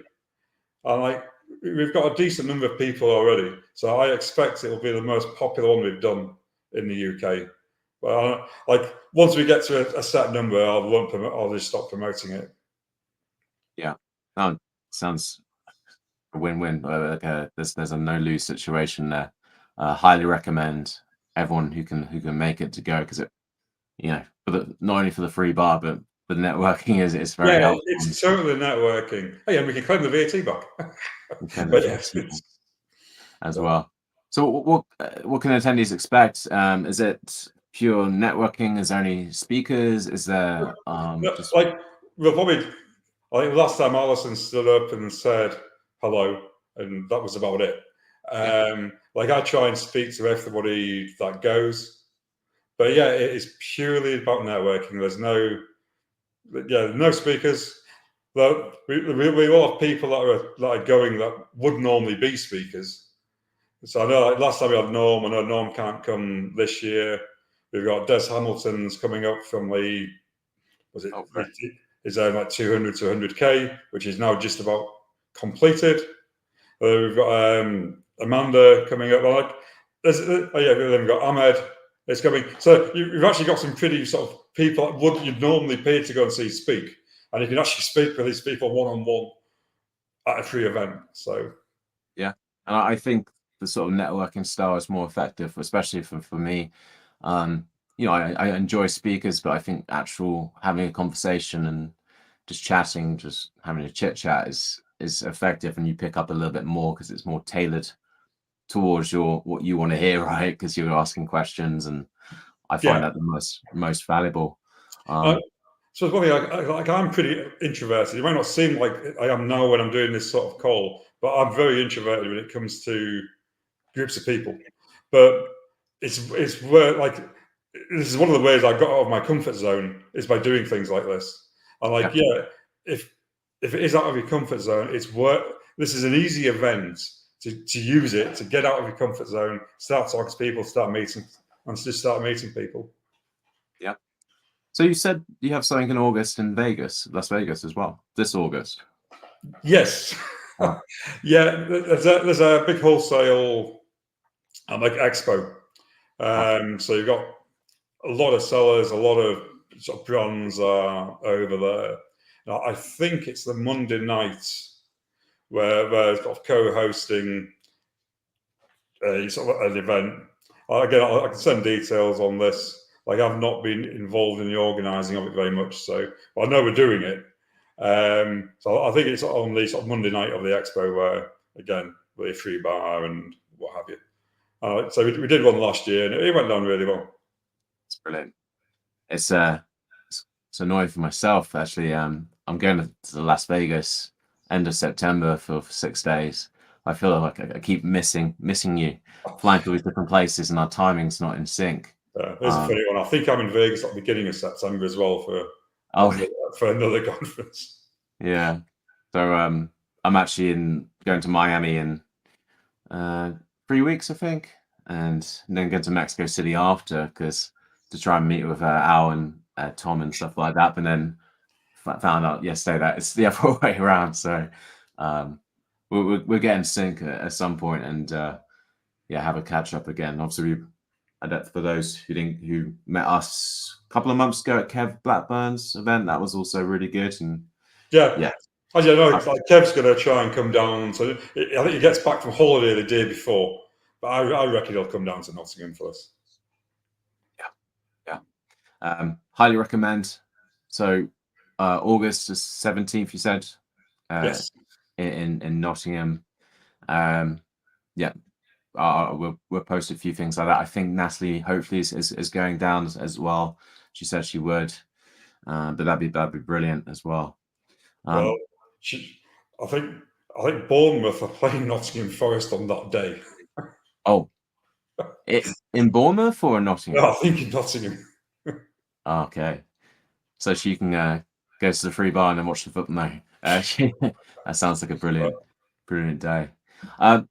S2: and we've got a decent number of people already. So I expect it will be the most popular one we've done in the UK. But once we get to a set number, I'll just stop promoting it.
S1: Yeah, sounds a win-win. There's a no-lose situation there. Highly recommend everyone who can make it to go, because it, not only for the free bar, but the networking is very helpful.
S2: It's totally networking. Oh, yeah, we can claim the VAT back.
S1: But as well. So what can attendees expect? Is it pure networking? Is there any speakers? Is there
S2: we'll probably, I think last time Alison stood up and said hello, and that was about it. I try and speak to everybody that goes, but yeah, it is purely about networking. There's no speakers. Though we all have people that are going that would normally be speakers. So I know last time we had Norm. I know Norm can't come this year. We've got Des Hamilton's coming up from is like 200 to 100k, which is now just about completed. We've got Amanda coming up. Then we've got Ahmed. It's coming. So you've actually got some pretty sort of people that you'd normally pay to go and see speak, and you can actually speak with these people one-on-one at a free event. So
S1: yeah, and I think the sort of networking style is more effective, especially for me. I enjoy speakers, but I think actual having a conversation and just chatting, just having a chit chat is effective, and you pick up a little bit more because it's more tailored towards what you want to hear, right? Because you're asking questions, and I find that the most valuable.
S2: So it's one thing, I'm pretty introverted. It might not seem like I am now when I'm doing this sort of call, but I'm very introverted when it comes to groups of people. But it's where this is one of the ways I got out of my comfort zone, is by doing things like this. And if it is out of your comfort zone, this is an easy event to use it, to get out of your comfort zone, start talking to people, start meeting people.
S1: Yeah. So you said you have something in August in Vegas, Las Vegas as well, this August.
S2: Yes.
S1: Oh.
S2: Yeah, there's a big wholesale like expo. So you've got a lot of sellers, a lot of sort of brands are over there. Now, I think it's the Monday night where it's got co-hosting a sort of an event. Again, I can send details on this. Like, I've not been involved in the organising of it very much, so I know we're doing it. So I think it's on the sort of Monday night of the expo where, again, with a free bar and what have you. So we did one last year and it went down really well.
S1: It's brilliant. It's annoying for myself actually. I'm going to Las Vegas end of September for 6 days. I feel like I keep missing you, flying to these different places, and our timing's not in sync.
S2: There's a funny one. I think I'm in Vegas at the beginning of September as well for another conference.
S1: Yeah. So I'm actually going to Miami in 3 weeks, I think, and then going to Mexico City after, because to try and meet with Al and Tom and stuff like that. But then found out yesterday that it's the other way around. So we're getting sync at some point, and have a catch up again. Obviously, for those who met us a couple of months ago at Kev Blackburn's event, that was also really good. And
S2: I don't know. It's like Kev's going to try and come down. So I think he gets back from holiday the day before, but I reckon he'll come down to Nottingham for us.
S1: Highly recommend. So August 17th, you said,
S2: yes,
S1: in Nottingham. We'll post a few things like that. I think Natalie hopefully is going down as well. She said she would, but that'd be brilliant as well.
S2: Well, I think Bournemouth are playing Nottingham Forest on that day.
S1: Oh, in Bournemouth or Nottingham?
S2: No, I think in Nottingham.
S1: Okay, so she can go to the free bar and then watch the football. No, that sounds like a brilliant day. Al,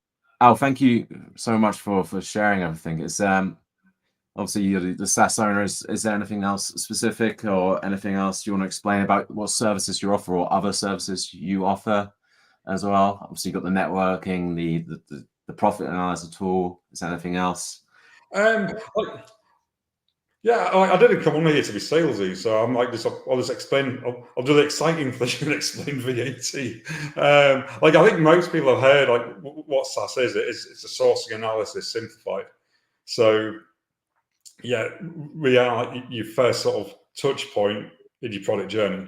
S1: thank you so much for sharing everything. It's obviously you're the SaaS owner. Is there anything else specific or anything else you want to explain about what services you offer or other services you offer as well? Obviously, you've got the networking, the profit analyzer tool. Is there anything else?
S2: I didn't come on here to be salesy, so I'm like, I'll just explain. I'll do the exciting thing and explain VAT. I think most people have heard like what SaaS is. It's a sourcing analysis simplified. So we are like your first sort of touch point in your product journey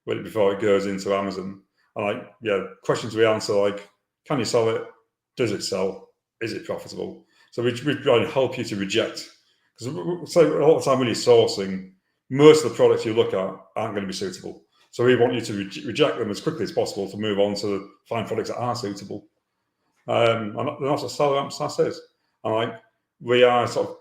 S2: before it goes into Amazon. And questions we answer like, can you sell it? Does it sell? Is it profitable? So we try and help you to reject. Because so a lot of the time when you're sourcing, most of the products you look at aren't going to be suitable. So we want you to reject them as quickly as possible to move on to find products that are suitable. And that's what Seller SaaS is. And we are sort of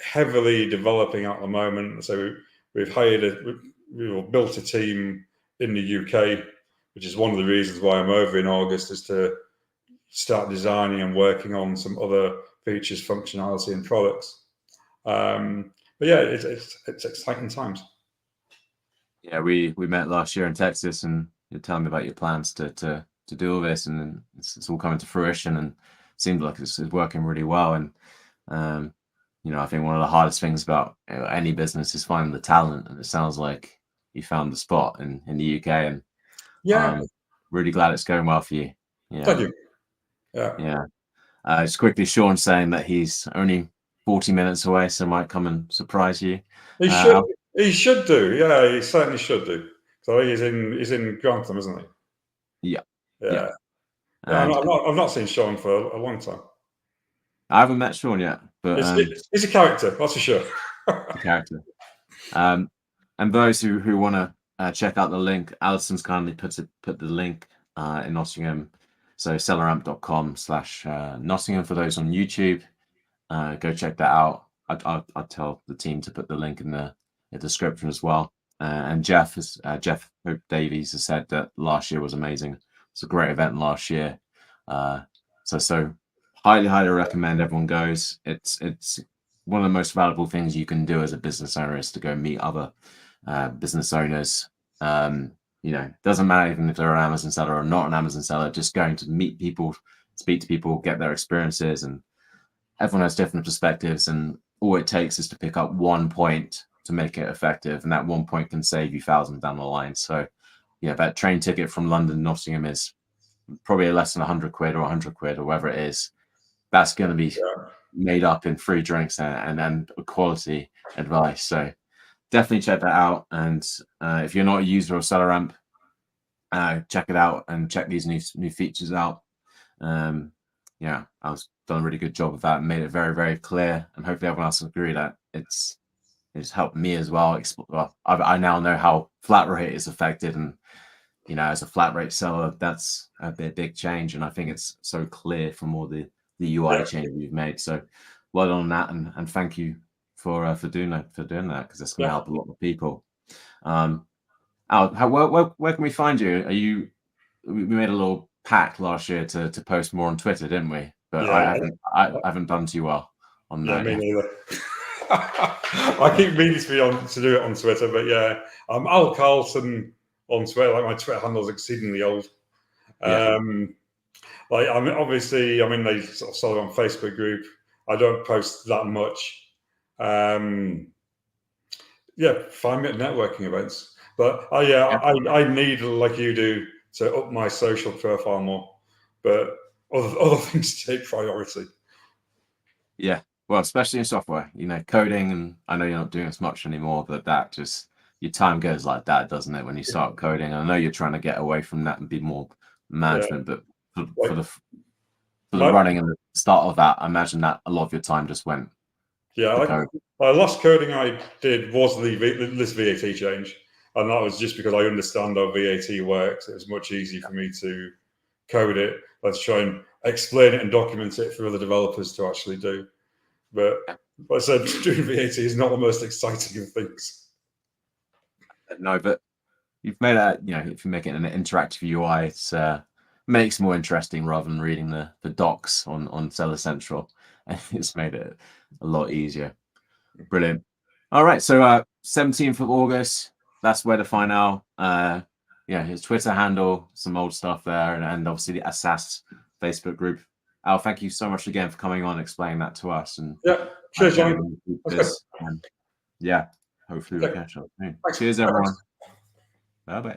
S2: heavily developing at the moment. So we've built a team in the UK, which is one of the reasons why I'm over in August, is to start designing and working on some other features, functionality, and products. It's exciting times.
S1: Yeah, we met last year in Texas, and you're telling me about your plans to do all this, and it's all coming to fruition, and it seems like it's working really well. And I think one of the hardest things about any business is finding the talent, and it sounds like you found the spot in the UK, and really glad it's going well for you. Yeah,
S2: thank you. Yeah.
S1: Just quickly, Sean saying that he's only 40 minutes away, so might come and surprise you.
S2: He should do. Yeah, he certainly should do. So he's in Grantham, isn't he?
S1: Yeah.
S2: I've not seen Sean for a long time.
S1: I haven't met Sean yet, but
S2: he's a character, that's for sure.
S1: A character. And those who want to check out the link, Alison's kindly put the link in Nottingham. So selleramp.com/Nottingham for those on YouTube. Go check that out. I'll tell the team to put the link in the description as well. And Jeff Hope Davies has said that last year was amazing. It's a great event last year. So highly recommend everyone goes. It's one of the most valuable things you can do as a business owner is to go meet other business owners. You know, doesn't matter even if they're an Amazon seller or not an Amazon seller, just going to meet people, speak to people, get their experiences, and everyone has different perspectives, and all it takes is to pick up one point to make it effective, and that one point can save you thousands down the line. So yeah, that train ticket from London to Nottingham is probably less than 100 quid or 100 quid or whatever it is. That's going to be made up in free drinks and quality advice. So definitely check that out. And if you're not a user of SellerAmp, check it out and check these new features out. Yeah, I was done a really good job of that and made it very, very clear. And hopefully everyone else will agree that it's helped me as well. Well, I now know how flat rate is affected, and you know, as a flat rate seller, that's a big change. And I think it's so clear from all the UI change you've made. So well done on that, and thank you for doing that, because it's going to help a lot of people. Al, where can we find you? We made a little pact last year to post more on Twitter, didn't we? But I haven't done too well on that.
S2: Me neither. I keep meaning to do it on Twitter, but yeah, I'm Al Carlton on Twitter. Like, my Twitter handle is exceedingly old. Like, I'm in the sort of Seller on Facebook group. I don't post that much. Yeah, find me at networking events. But I need, like you do, to up my social profile more. But other things take priority.
S1: Yeah, well, especially in software, you know, coding, and I know you're not doing as much anymore, but that just, your time goes like that, doesn't it? When you start coding, I know you're trying to get away from that and be more management, but for the running and the start of that, I imagine that a lot of your time just went.
S2: Yeah, last coding I did was this VAT change, and that was just because I understand how VAT works. It was much easier for me to code it. Let's try and explain it and document it for other developers to actually do. But like I said, doing VAT is not the most exciting of things.
S1: No, but you've made that, you know, if you make it an interactive UI, it makes it more interesting rather than reading the docs on Seller Central. And it's made it a lot easier. Brilliant. All right, so 17th of August, that's where to find out. Yeah, his Twitter handle, some old stuff there, and obviously the SaaS Facebook group. Al, thank you so much again for coming on and explaining that to us. And
S2: yeah, cheers, Jonny.
S1: Yeah, hopefully we'll catch up soon. Cheers, everyone. Bye-bye.